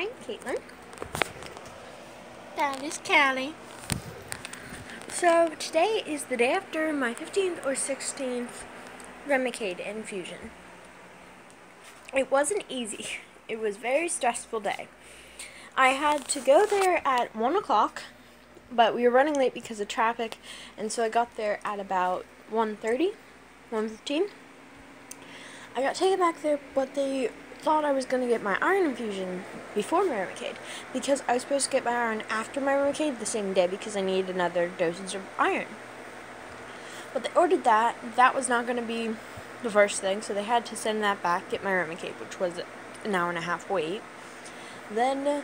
I'm Caitlin. That is Callie. So today is the day after my 15th or 16th Remicade infusion. It wasn't easy. It was a very stressful day. I had to go there at 1 o'clock, but we were running late because of traffic, and so I got there at about 1:30, 1:15. I got taken back there, but they thought I was going to get my iron infusion before my Remicade, because I was supposed to get my iron after my Remicade the same day because I needed another dosage of iron. But they ordered that. That was not going to be the first thing, so they had to send that back, get my Remicade, which was an hour and a half wait. Then,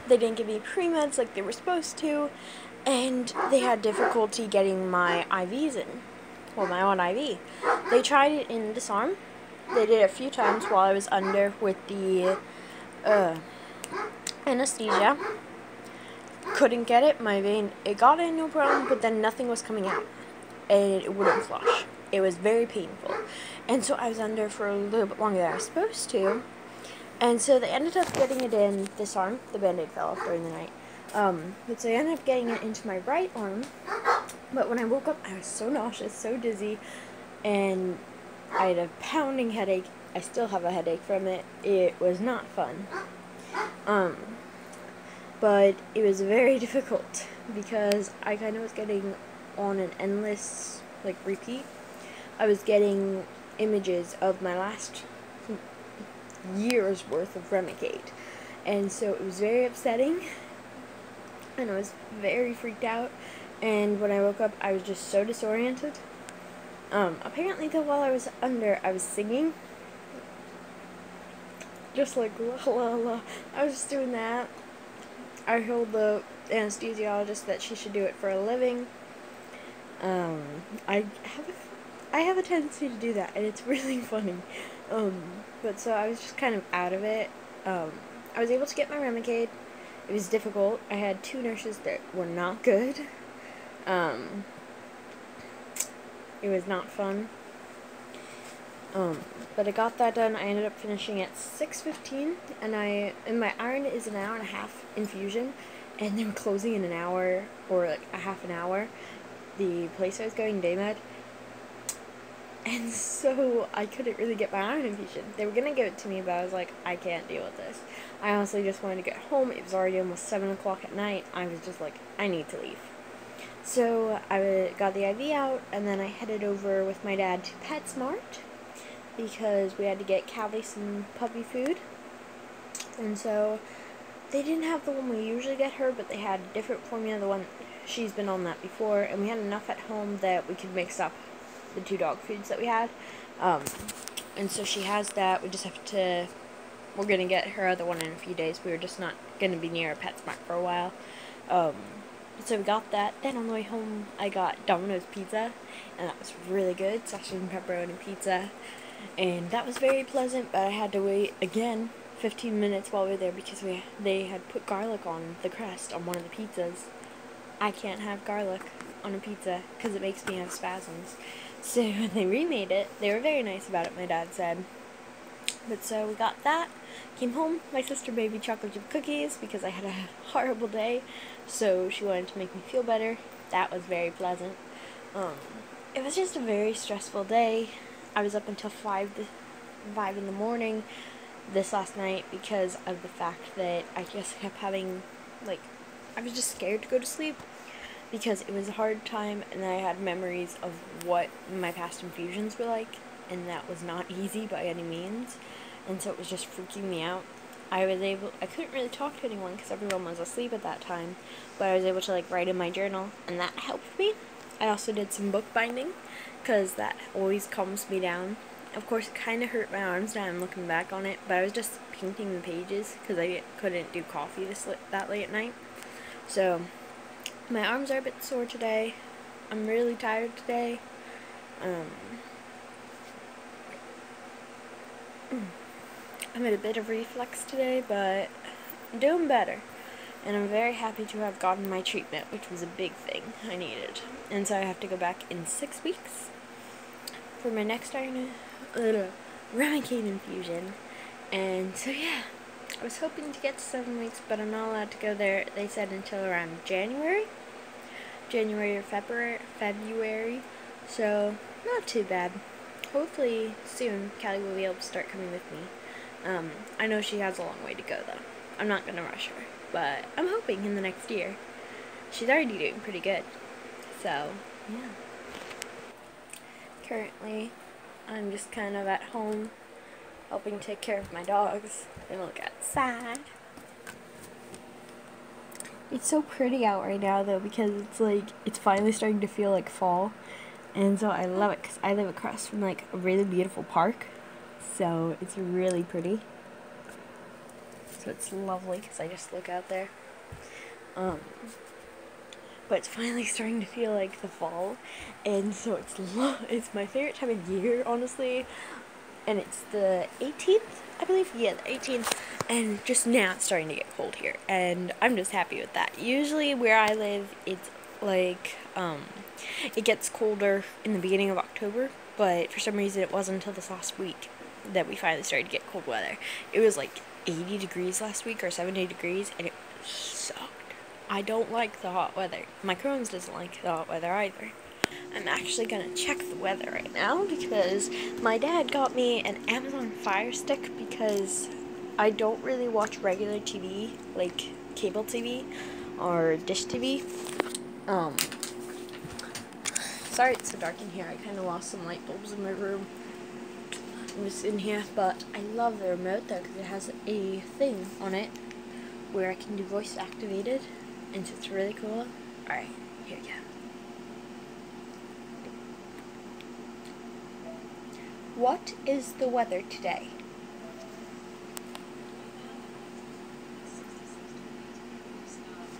they didn't give me pre-meds like they were supposed to, and they had difficulty getting my IVs in. Well, my own IV. They tried it in disarm. They did it a few times while I was under with the anesthesia. Couldn't get it. My vein, it got in no problem, but then nothing was coming out. And it wouldn't flush. It was very painful. And so I was under for a little bit longer than I was supposed to. And so they ended up getting it in this arm. The band-aid fell off during the night. But so I ended up getting it into my right arm. But when I woke up, I was so nauseous, so dizzy, and I had a pounding headache. I still have a headache from it. It was not fun. But it was very difficult because I kind of was getting on an endless, repeat. I was getting images of my last year's worth of Remicade. And so it was very upsetting, and I was very freaked out. And when I woke up, I was just so disoriented. Apparently, though, while I was under, I was singing. Just like, la la la. I was just doing that. I told the anesthesiologist that she should do it for a living. I have a tendency to do that, and it's really funny. But so I was just kind of out of it. I was able to get my Remicade. It was difficult. I had 2 nurses that were not good. It was not fun. But I got that done. I ended up finishing at 6:15, and my iron is an hour and a half infusion, and they were closing in an hour, or like a half an hour, the place I was going, Daymed. And so I couldn't really get my iron infusion. They were gonna give it to me, but I was like, I can't deal with this. I honestly just wanted to get home. It was already almost 7 o'clock at night. I was just like, I need to leave. So I got the IV out, and then I headed over with my dad to PetSmart because we had to get Callie some puppy food. And so they didn't have the one we usually get her, but they had a different formula, the one she's been on that before, and we had enough at home that we could mix up the 2 dog foods that we had. And so she has that. We just have to, we're going to get her other one in a few days. We were just not going to be near a PetSmart for a while. So we got that. Then on the way home, I got Domino's pizza, and that was really good. Sausage and pepperoni pizza. And that was very pleasant, but I had to wait, again, 15 minutes while we were there because they had put garlic on the crust on one of the pizzas. I can't have garlic on a pizza because it makes me have spasms. So they remade it. They were very nice about it, my dad said. But so we got that. Came home. My sister made me chocolate chip cookies because I had a horrible day. So she wanted to make me feel better. That was very pleasant. It was just a very stressful day. I was up until 5 in the morning this last night because of the fact that I just kept having, I was just scared to go to sleep because it was a hard time, and I had memories of what my past infusions were like, and that was not easy by any means, and so it was just freaking me out. I couldn't really talk to anyone because everyone was asleep at that time, but I was able to write in my journal, and that helped me. I also did some bookbinding because that always calms me down. Of course, it kind of hurt my arms now I'm looking back on it, but I was just painting the pages because I couldn't do coffee that late at night. So my arms are a bit sore today. I'm really tired today. I'm at a bit of reflux today, but I'm doing better. And I'm very happy to have gotten my treatment, which was a big thing I needed. And so I have to go back in 6 weeks for my next Remicade infusion. And so yeah, I was hoping to get to 7 weeks, but I'm not allowed to go there, they said, until around January or February, so not too bad. Hopefully soon Callie will be able to start coming with me. I know she has a long way to go though. I'm not gonna rush her, but I'm hoping in the next year. She's already doing pretty good, so yeah. Currently, I'm just kind of at home helping take care of my dogs and look outside. It's so pretty out right now though, because it's finally starting to feel like fall, and so I love it because I live across from like a really beautiful park, so it's really pretty. So it's lovely because I just look out there. But it's finally starting to feel like the fall, and so it's my favorite time of year, honestly. And it's the 18th, I believe. Yeah, the 18th. And just now it's starting to get cold here, and I'm just happy with that. Usually where I live, it's like it gets colder in the beginning of October, but for some reason it wasn't until this last week that we finally started to get cold weather. It was like 80 degrees last week, or 70 degrees, and it sucked. I don't like the hot weather. My Crohn's doesn't like the hot weather either. I'm actually gonna check the weather right now because my dad got me an Amazon Fire Stick because I don't really watch regular TV, like cable TV or dish TV. Sorry it's so dark in here. I kind of lost some light bulbs in my room. I'm just in here, but I love the remote though because it has a thing on it where I can do voice activated, and so it's really cool. Alright, here we go. What is the weather today?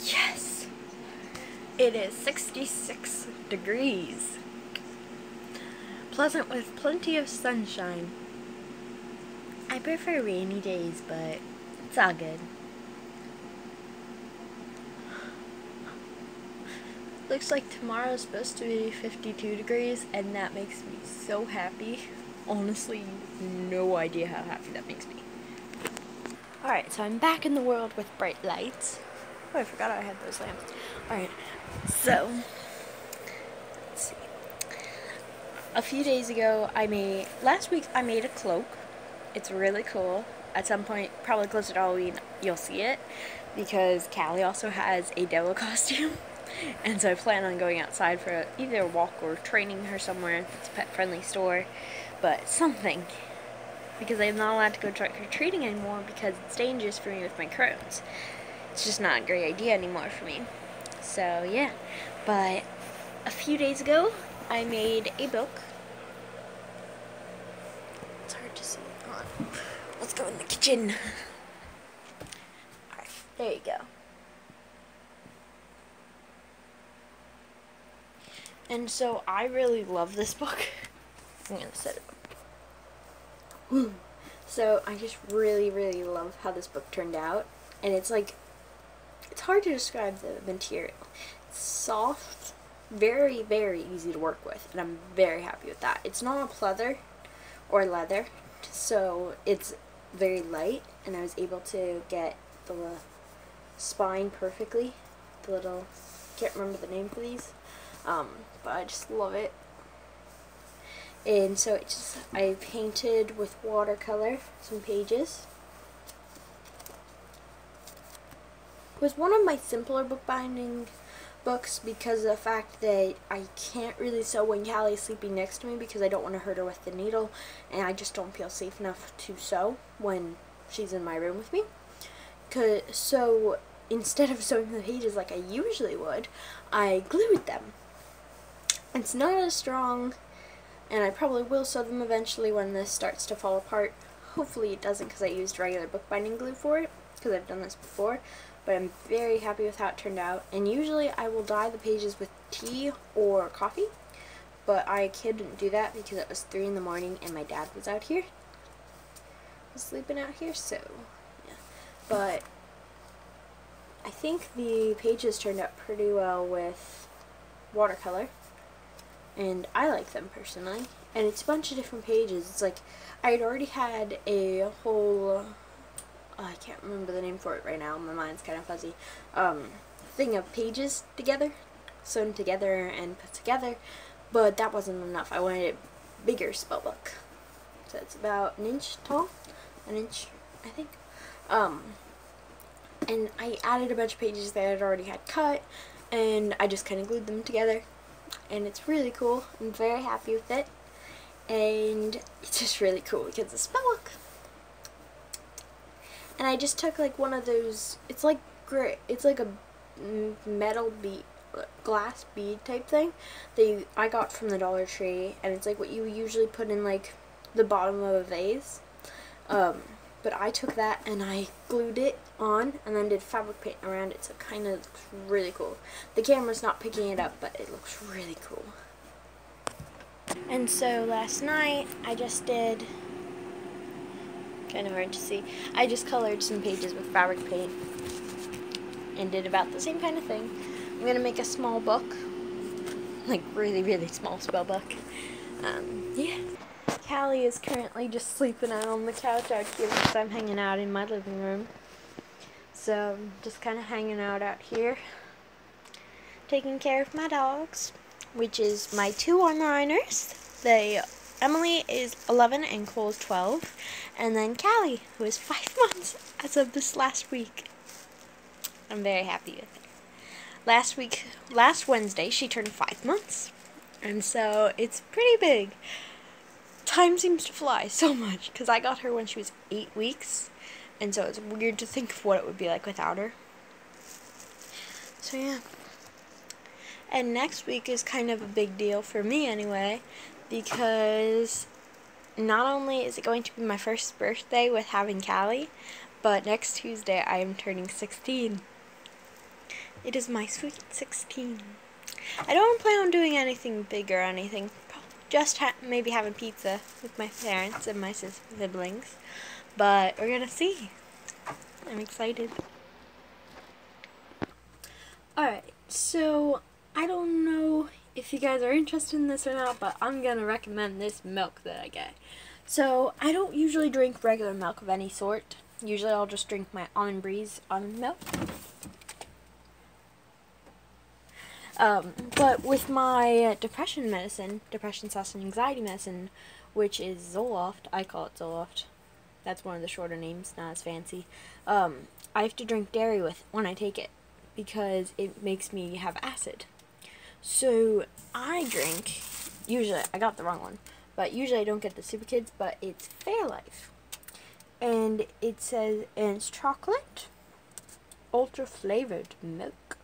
Yes! It is 66 degrees. Pleasant with plenty of sunshine. I prefer rainy days, but it's all good. Looks like tomorrow's supposed to be 52 degrees, and that makes me so happy. Honestly, no idea how happy that makes me. Alright, so I'm back in the world with bright lights. Oh, I forgot I had those lamps. Alright, so, let's see. A few days ago, last week I made a cloak. It's really cool. At some point, probably closer to Halloween, you'll see it, because Callie also has a devil costume. And so I plan on going outside for either a walk or training her somewhere. It's a pet-friendly store, but something. Because I'm not allowed to go trick-or-treating anymore because it's dangerous for me with my Crohn's. It's just not a great idea anymore for me. So, yeah. But a few days ago, I made a book. It's hard to see. Hold on. Let's go in the kitchen. Alright, there you go. And so I really love this book. I'm gonna set it up. So I just really, really love how this book turned out. And it's hard to describe the material. It's soft, very, very easy to work with, and I'm very happy with that. It's not a pleather or leather, so it's very light, and I was able to get the spine perfectly. The little, can't remember the name for these. But I just love it. And so I painted with watercolor some pages. It was one of my simpler bookbinding books because of the fact that I can't really sew when Callie's sleeping next to me because I don't want to hurt her with the needle, and I just don't feel safe enough to sew when she's in my room with me. So instead of sewing the pages like I usually would, I glued them. It's not as strong, and I probably will sew them eventually when this starts to fall apart. Hopefully it doesn't because I used regular bookbinding glue for it, because I've done this before, but I'm very happy with how it turned out. And usually I will dye the pages with tea or coffee, but I couldn't do that because it was 3 in the morning and my dad was out here. Was sleeping out here, so yeah. But I think the pages turned out pretty well with watercolor. And I like them personally, and it's a bunch of different pages. It's like I had already had a whole, I can't remember the name for it right now, my mind's kind of fuzzy, thing of pages together, sewn together and put together, but that wasn't enough. I wanted a bigger spell book. So it's about an inch tall, an inch, I think. And I added a bunch of pages that I had already had cut, and I just kind of glued them together, and it's really cool. I'm very happy with it, and it's just really cool because it's a spell book. And I just took like one of those, it's like a metal bead, glass bead type thing that I got from the Dollar Tree, and it's like what you usually put in like the bottom of a vase. But I took that and I glued it on and then did fabric paint around it, so it kind of looks really cool. The camera's not picking it up, but it looks really cool. And so last night I just did, kind of hard to see, I just colored some pages with fabric paint and did about the same kind of thing. I'm going to make a small book, like really, really small spell book. Yeah. Callie is currently just sleeping out on the couch out here because I'm hanging out in my living room. So I'm just kind of hanging out here, taking care of my dogs, which is my 2 Weimaraners. Emily is 11 and Cole is 12, and then Callie, who is 5 months as of this last week. I'm very happy with it. Last Wednesday, she turned 5 months, and so it's pretty big. Time seems to fly so much, because I got her when she was 8 weeks, and so it's weird to think of what it would be like without her. So yeah. And next week is kind of a big deal for me anyway, because not only is it going to be my first birthday with having Callie, but next Tuesday I am turning 16. It is my sweet 16. I don't plan on doing anything big or anything. Just maybe having pizza with my parents and my siblings. But we're gonna see. I'm excited. Alright, so I don't know if you guys are interested in this or not, but I'm gonna recommend this milk that I get. So I don't usually drink regular milk of any sort. Usually I'll just drink my Almond Breeze almond milk. But with my depression medicine, depression/anxiety medicine, which is Zoloft, I call it Zoloft. That's one of the shorter names, not as fancy. I have to drink dairy when I take it because it makes me have acid. So I drink, usually, I got the wrong one, but usually I don't get the Super Kids, but it's Fairlife. And it says, and it's chocolate, ultra flavored milk.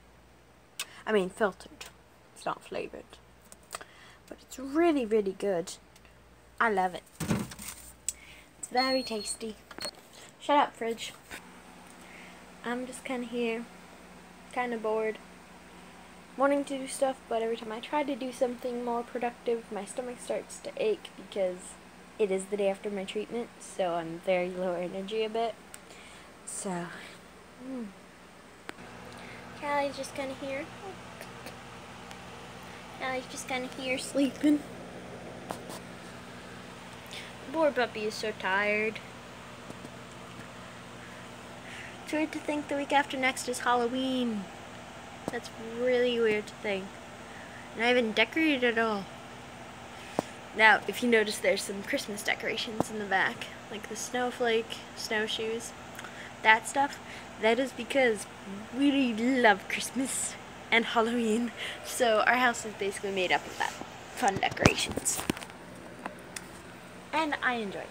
I mean filtered. It's not flavored. But it's really, really good. I love it. It's very tasty. Shut up, fridge. I'm just kind of here, kind of bored, wanting to do stuff, but every time I try to do something more productive, my stomach starts to ache because it is the day after my treatment, so I'm very low energy a bit. So, Callie's just kind of here. Callie's just kind of here sleeping. Poor puppy is so tired. It's weird to think the week after next is Halloween. That's really weird to think. And I haven't decorated at all. Now, if you notice, there's some Christmas decorations in the back, like the snowflake, snowshoes, that stuff. That is because we love Christmas and Halloween, so our house is basically made up of that. Fun decorations. And I enjoy it.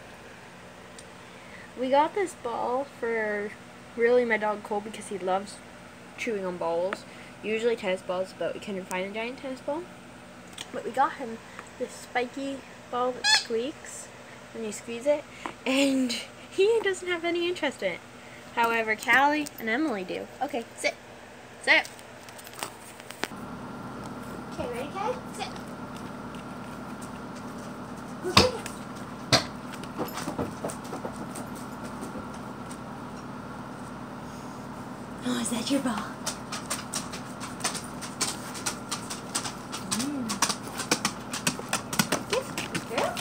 We got this ball for really my dog Cole because he loves chewing on balls. Usually tennis balls, but we couldn't find a giant tennis ball. But we got him this spiky ball that squeaks when you squeeze it, and he doesn't have any interest in it. However, Callie and Emily do. Okay, sit. Sit. Okay, ready, Callie? Sit. Okay. Oh, is that your ball? Good girl.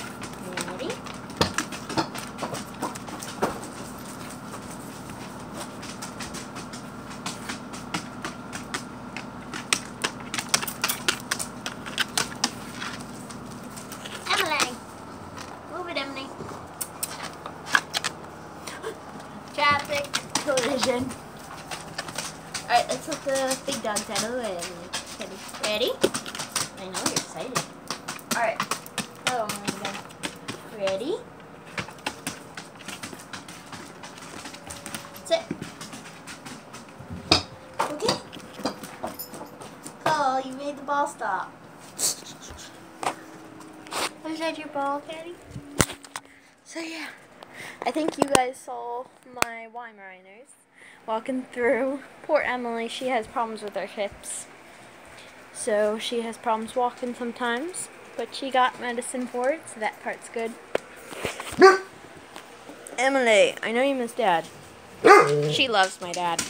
Traffic collision. Alright, let's let the big dog settle in. Ready? I know you're excited. Alright. Oh my god. Ready? Sit. Okay. Oh, you made the ball stop. Was that your ball, Caddy? So yeah, I think you guys saw my Weimaraners walking through. Poor Emily, she has problems with her hips. So she has problems walking sometimes, but she got medicine for it, so that part's good. Emily, I know you miss Dad. She loves my dad.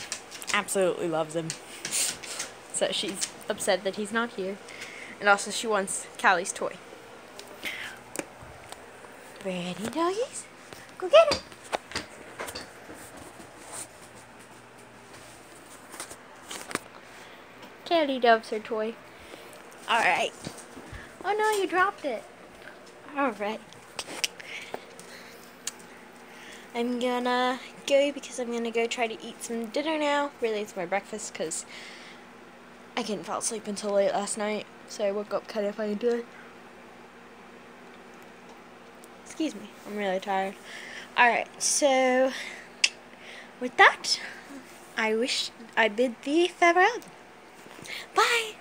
Absolutely loves him. So she's upset that he's not here. And also she wants Callie's toy. Ready, doggies? Go get it. Callie loves her toy. Alright. Oh no, you dropped it. Alright. I'm gonna go because I'm gonna go try to eat some dinner now. Really, it's my breakfast because I couldn't fall asleep until late last night. So I woke up kind of funny today. Excuse me, I'm really tired. Alright, so with that, I bid thee farewell. Bye!